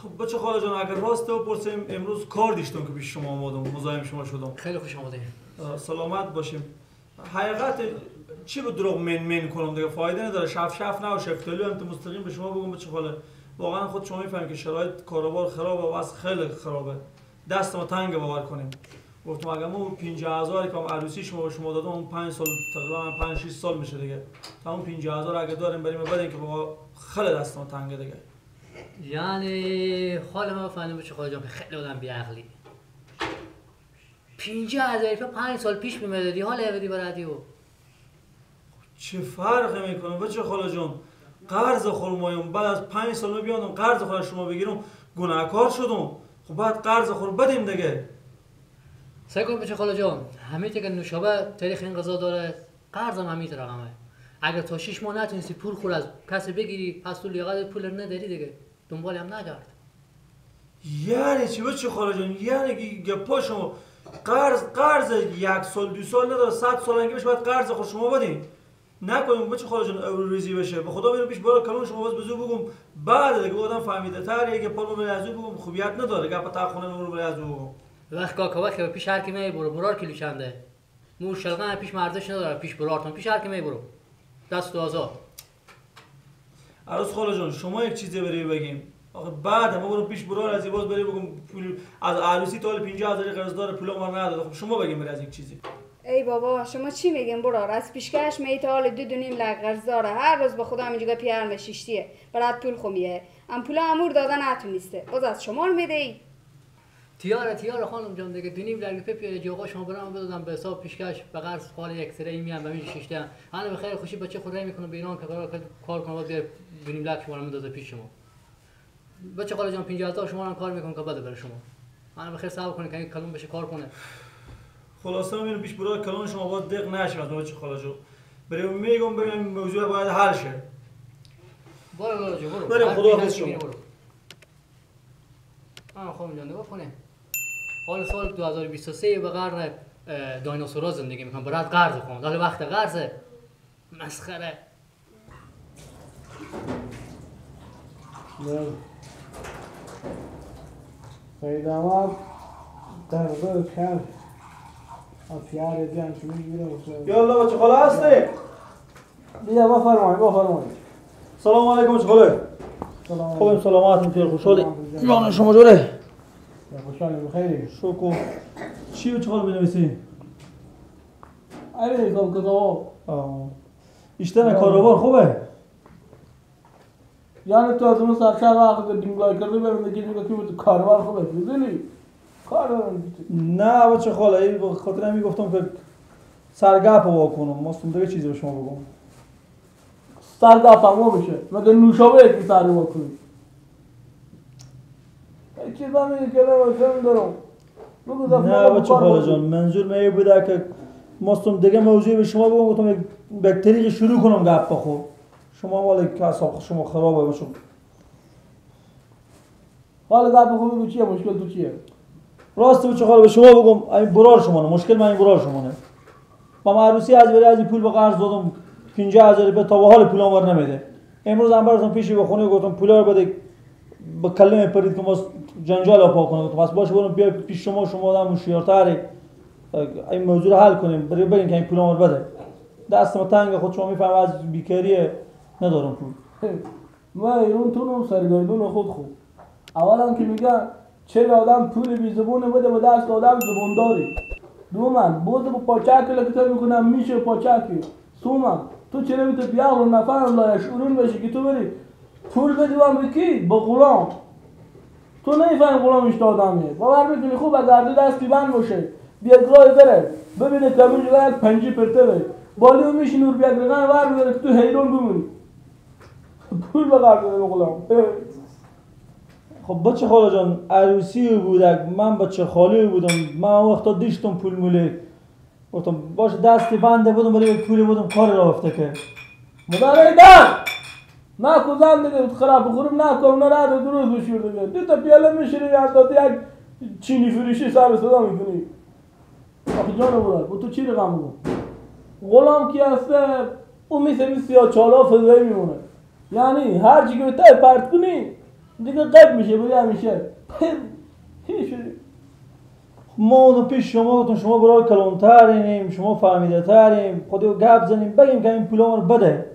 خب بچه خاله جان اگر راست بپرسیم امروز کار داشتم که پیش شما آمدم مزاحم شما شدم. خیلی خوش آمدید. سلامت باشیم. حقیقت چی به دروغ من کنم دیگه فایده نداره. شف نه و شفتالو هم تو مستقیم به شما بگم بچه خاله واقعا خود شما میفهمید که شرایط کاروبار خرابه و از خیلی خرابه. دست ما تنگ باور کنیم. گفتم اگه ما 50000 که عروسی شما دادم اون 5 سال تقریبا 5 6 سال میشه دیگه. تا اون 50000 اگه داریم بریم بدین که بابا خیلی دست ما تنگه دیگه. یعنی حال ما فهمیدم بچه خاله جان که خیلی آدم بی‌عقلی. 50000 5 سال پیش می‌مدادی حال بدی برادیو. چه فرقی میکنه بچه خاله جان؟ قرض خورمایم بعد از 5 سال بیادم قرض خور شما بگیرم گناهکار شدم. خب بعد قرض خور بدیم دیگه. سعی کن بچه خاله جان همه که نوشابه تاریخ این قضا داره قرض هم همین رقمه. اگر تا 6 ماه نتونستی پول خور از کسی بگیری پس تو لیاقت پول نداری دیگه. دنبال هم نگرد. یعنی چی بچه خاله جان؟ یعنی گپا شما قرض 1 سال 2 سال نداره 100 سال انگه بشه باید قرض خود شما بدین. نکنیم بچه خاله جان ابرو ریزی بشه. به خدا میرم پیش برای کلون شما باز بزو بگم بعد دیگه آدم فهمیده تر یه گپا رو ازو بگم خوبیت نداره گپا تا خونه رو ازو بگم. وقت که پیش هر کی می برار کیلو چنده. مور شلغم پیش مردش نداره پیش برارتون پیش هر کی می برو. دست تو آزاد. عروس خاله جان شما یک چیزی بری بگیم. آخه بعد ما برم پیش برار از باز بری بگم پول از عروسی تا 50000 قرض داره پول ما نداده. خب شما بگیم بری از یک چیزی. ای بابا شما چی میگین برار؟ از پیشکش می تا حال 2.5 لک قرض داره. هر روز به خدا همینجوری پیار مشیشتیه. برات پول خومیه. ام پول امور دادن نتونسته. باز از شما رو میدی. تیار خانم جان دیگه 2.5 لک پی جوقا شما برام بدادم به حساب پیشکش به قرض خال یک سری میام به شیشته. انا به خیر خوشی بچه خود رای میکنه به ایران که کار کنه بعد 2.5 لک شما رو میداده پیش شما. بچه خاله جان 50000 شما رو کار میکنه که بده بره شما. انا به خیر صبر کنه که این کلون بشه کار کنه. خلاصه میرم پیش برای کلون شما باید دق نشه از بچه خاله جان. بریم میگم ببینم موضوع باید حل شه. برو. بریم خدا حافظ شما. خانم جان نگاه کنه. حال سال 2023 به قرن دایناسورا زندگی میکنم برات قرض کنم. حالا وقت قرضه. مسخره. پیدامات در دو کار افیار جان شو میگیره. یالا بچه خاله هستی؟ بیا بفرمایید. سلام علیکم بچه خاله. خوبیم سلامتون خیلی خوشحالی. جان شما جوره؟ خوشحالم بخیری. شکر. چی بچه خاله بنویسی؟ آره حساب کتاب. اشتن کاروبار خوبه؟ یعنی تو از اون سرشار وقت دنگلای کردی برم دیگه که کاروبار خوبه دیدی؟ کار نه بچه خاله این به خاطر همین گفتم که سرگپ رو واکنم. ماستم دیگه چیزی به شما بگم. سرگپ هم بشه مگه نوشابه یکی سر رو کنی. چیز هم این که نمازم دارم. نه بچه خاله جان منظور من بوده که ماستم دیگه موضوعی به شما بگم گفتم یک طریق شروع کنم گپ بخور. شما والا که اصلا شما خرابه باشم. حالا گپ بخور چیه مشکل تو چیه؟ راست بچه خاله به شما بگم این برار شما نه مشکل من این برار شما نه. با عروسی از بری از پول به قرض دادم 50000 به تا به حال پولام ور نمیده. امروز هم براتون پیشی به خونه گفتم پولا رو بده با کلمه پرید که ما جنجال پاک کنه. پس باشه برم بیا پیش شما آدم هوشیارتری این موضوع رو حل کنیم. بگین که این پولام رو بده. دست ما تنگ خود شما میفهمم از بیکاری ندارم پول. ما ایران تو سرگردون خود خوب. اولا که میگن چه آدم پول بی زبون بده به دست آدم زبون داری. دوم بود با پاچاک لکتا میکنم میشه پاچاکی. سوم تو چرا میتونی بیا و نفر الله شورون بشی که تو بری پول بدی به کی؟ به غلام. تو نمیفهمی غلامش تو آدمیه. باور میکنی خوب اگر دو دستی بند باشه بیاد راه بره ببینه که همینجا یک پنجی پرته بره بالیو میشی نور بیاد رقم ور بره که تو حیران بمونی. پول به قرض بده به غلام. خب بچه خاله جان عروسی بودک من بچه خاله بودم من وقتا دیشتم پول مولی گفتم باشه دستی بنده بودم برای پولی بودم کار را افته که مداره در نه کزن دیگه خراب بخورم نه کم نه رد و دروز بشور دیگه دو تا پیاله میشیری از داده یک چینی فروشی سر صدا میکنی. آخی جانو براد با تو چی رقم بگم غلام کی هسته اون میسه سیاه چالا فضایی میمونه. یعنی هر چی که تای پرت کنی دیگه قد میشه بری همیشه هیچ ما اونو پیش شما گفتم شما برای کلانترینیم، شما فهمیده تریم، خودی گپ زنیم بگیم که این پولا رو بده،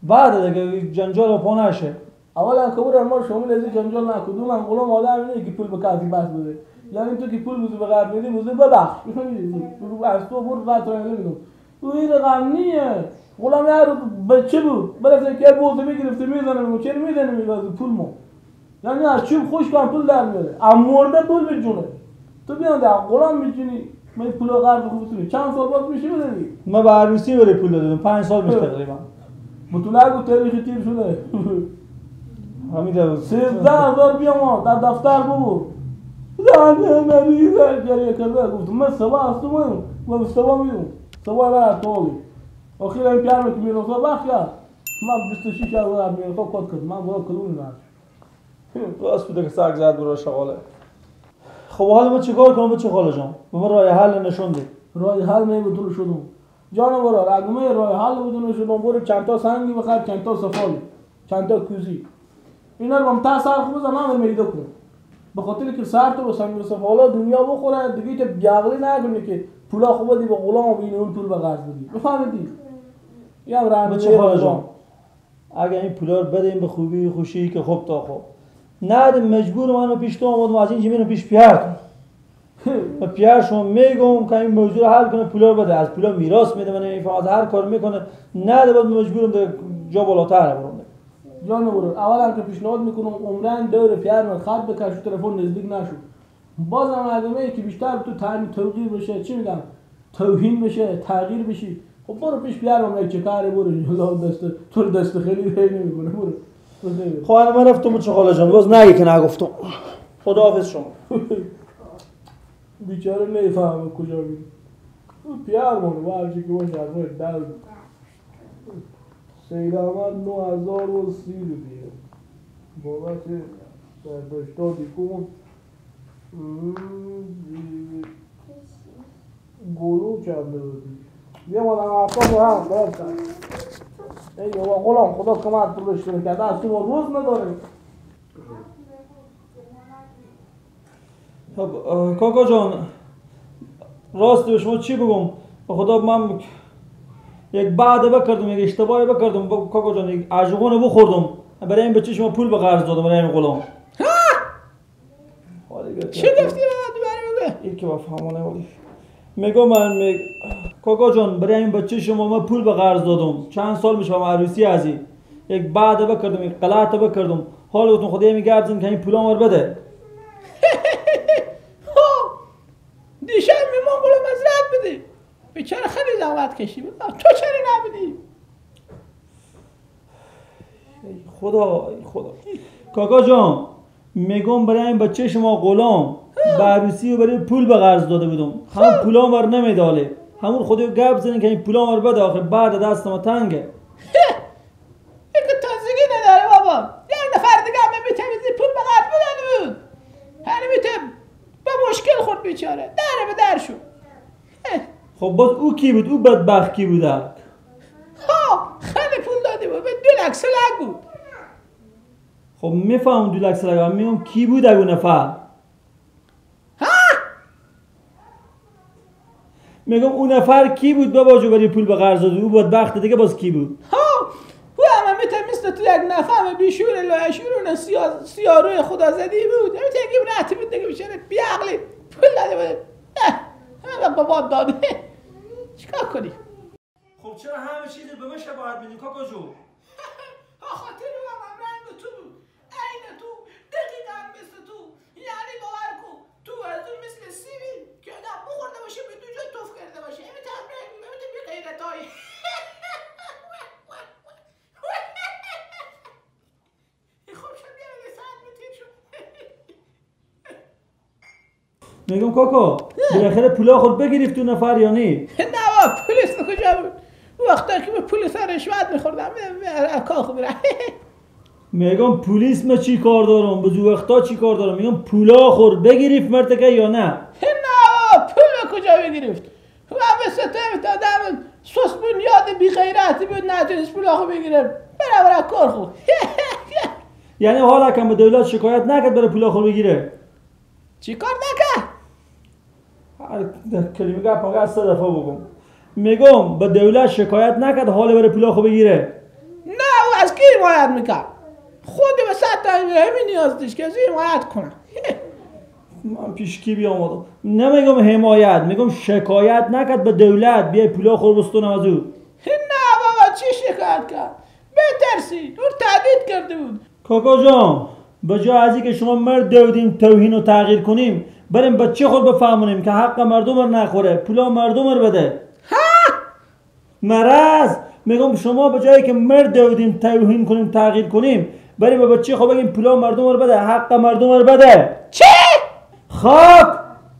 بعد دیگه جنجال پا نشه. اولا کبر ما شامل از جنجال نکدوم من غلام آدم اینه که پول به کسی بس بده، یعنی تو که پول بوزی به غرب میدی بوزی ببخش از تو برو قطع رو نمیدونم تو این رقم نیه غلام یه رو بچه بود برای که بوزی میگرفته میزنه چرا میزنه میگازی پول ما یعنی از چوب خوش کن پول در میاره امورده پول بجونه تو بیان در غلام میجونی من پول غرب خوب بتونی چند سال باز میشه بدهی من به عروسی برای پول دادم 5 سال میشه تقریبا. تو نگو تاریخ تیر شده حمیده 13,000 بیام در دفتر ببر زنه مریضه جریه کرده گفتم من سوا هستم من سوا میدونم سوا برای طولی آخیر این پیرمه که میرسا بخش کرد من 26,000 میرسا کد کرد من برای کلونی نرد راست بوده که سگ زد برای شغاله. خب حالا ما چیکار کنم بچه خاله جان؟ به ما راه حل نشون ده. راه حل نمیتونه شدم جانورا اگه راه حل بدون شدم برو چند تا سنگی بخر چند تا سفالی چند تا کوزی اینا رو هم تا سر خوب زمان میده کن به خاطر که سر تو سنگ سفالا دنیا بخوره دیگه تو بیاغلی نکنی که پولا خوب دی به غلام و این اون پول به قرض بدی بفهمیدی یا راه بچه خاله جان اگه این پولا رو بدیم به خوبی خوشی که خوب تا خوب نه مجبور منو پیش تو آمدم از این جمعه پیش پیار و پیار شما میگم که این موضوع رو حل کنه پولا رو بده از پولا میراث میده من نمیفهم از هر کار میکنه نه بعد مجبورم ده جا بالاتر برم جانورو اولا که پیشنهاد میکنم عمرن دور پیار من خط بکش تلفن نزدیک نشو بازم آدمی که بیشتر تو تعمیر توقیر بشه چی میگم توهین بشه تغییر بشی خب برو پیش پیار من چه کاری برو جلو دست تو دست خیلی خیلی نمیکنه برو خب من رفتم چه خاله جان باز نگی که نگفتم خداحافظ شما بیچاره نمیفهمه کجا میره پیار مونه برچی که باشه از دل سید احمد 9030 دیگه بابت برداشتا دیکن گلو چنده بودی بیا مادم اصلا با هم باید کرد ای بابا غلام خدا کمت پول بشتره کرده از تو ما روز نداره کاکا جان راست به شما چی بگم به خدا من یک بعد بکردم یک اشتباهی بکردم کاکا جان یک عجقونه بخوردم برای این بچه شما پول به قرض دادم برای این غلام چی گفتی برای این که بفهمانه ولی میگم من کاکا جان برای این بچه شما من پول به قرض دادم چند سال میشه من عروسی ازی یک بعد بکردم یک غلط بکردم حالا گفتم خدا می گرد زن که این پولا مر بده دیشب میمان غلام از رد بده بیچاره خیلی زحمت کشی بود تو چرا نبودی خدا کاکا جان میگم برای این بچه شما غلام به عروسی و برای پول به قرض داده بودم همون پولا مر نمیداله همون خودی گپ زنین که این پولا مر بده آخه بعد دست ما تنگه این که تازگی نداره بابا یک نفر دیگه همه میتونید پول به قرض بدن بود هنی میتونید به مشکل خورد بیچاره دره به در شو خب باز او کی بود؟ او بدبخت کی بود؟ خیلی پول داده بود به 2 لک 3 لک بود خب میفهم 2 لک 3 لک میگم کی بود اگه نفر؟ میگم اون نفر کی بود بابا جو برای پول به قرض داد او بدبخت دیگه باز کی بود؟ او همه میتونه مثل تو یک نفر بیشور لایشورون سیاروی خدا زدی بود میتونه یکی برای بود دیگه بیشاره بیعقلی پول داده بود همه بابا داده چیکار کنی؟ خب چرا همه چیزی به من شباهت میدین کاکا جو؟ خاطر او هم رنگ تو بود عین تو دقیقا مثل تو یعنی باور کن تو از اون مثل سیبی که آدم بخورده باشه به 2 جا توف کرده باشه میتونه بی غیرت های خوب شد یه ساعت میتیر شد میگم کاکا بالاخره پولا خود بگیرید تو نفر یا نی؟ نه بابا پلیس کجا بود وقتا که به پلیس رشوت میخوردم کار خوب میره میگم پلیس ما چی کار دارم به زو وقتا چی کار دارم میگم پولا خور بگیرید مرتکه یا نه؟ نه بابا پول کجا بگیرفت و مثل تو آدم سوس بنیاد بی غیرتی بود نتونست پول آخو بگیره برای کار خود یعنی حالا که به دولت شکایت نکرد بره پول خود بگیره؟ چی کار نکرد؟ کلمه گپ مگه از 3 دفعه بگم. میگم به دولت شکایت نکرد حال بره پول خود بگیره؟ نه او از کی حمایت میکرد؟ خود به 100 تا همین نیاز داشت که از این حمایت کنه. من پیش کی بیامدم؟ نمیگم حمایت، میگم شکایت نکرد به دولت بیای پول خود بستونم از او. نه بابا چی شکایت کرد؟ بترسی اون تهدید کرده بود. کاکا جان به جای از اینکه شما مرد دودیم توهین و تغییر کنیم بریم بچه خود بفهمونیم که حق مردم رو نخوره پولا مردم رو بده. ها؟ مرض میگم شما به جایی که مرد دودیم توهین کنیم تغییر کنیم بریم به بچه خود بگیم پولا مردم رو بده حق مردم رو بده. چی؟ خب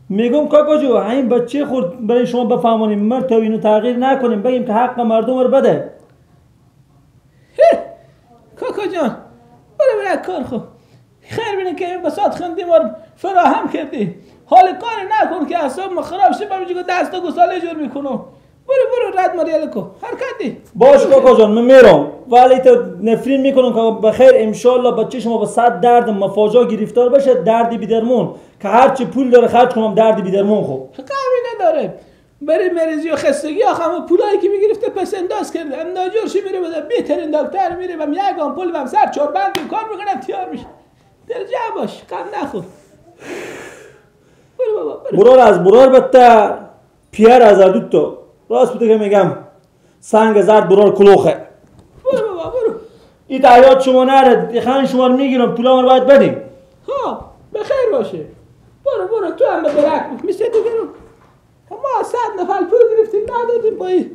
میگم کاکا جو این بچه خود برای شما بفهمونیم مرد توهین و تغییر نکنیم بگیم که حق مردم رو بده. کاکا جان برو کار خو خیر بینه که این بساط خندی ما فراهم کردی حال کاری نکن که اصاب ما خراب شه بمیجی که دستا گساله جور میکنم. برو رد مریال کو حرکتی باش کاکا جان من میرم ولی تو نفرین میکنم که بخیر انشالله بچه شما به 100 درد مفاجا گرفتار بشه دردی بیدرمون که هرچی پول داره خرج کنم دردی بیدرمون خوب قوی نداره بری مریضی و خستگی آخه همه پولایی که میگرفته پس انداز کرده انداجورشی میره بده بهترین دکتر میره و یک آمپول و سر چوربند کار میکنم تیار میشه درجه باش غم نخور. برو بابا برار از برار بدتر پیر از دوتا راست بوده که میگم سنگ زرد برار کلوخه. برو بابا برو این تعیاد شما نره خان شما رو میگیرم پولا رو باید بدیم. ها بخیر باشه برو تو هم به درک میشه دیگرون ما 100 نفر پول گرفتیم ندادیم با این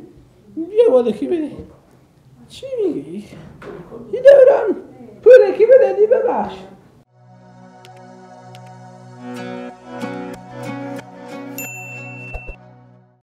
یه بالا کی بده چی میگی؟ این دوران پول کی بدادی ببخش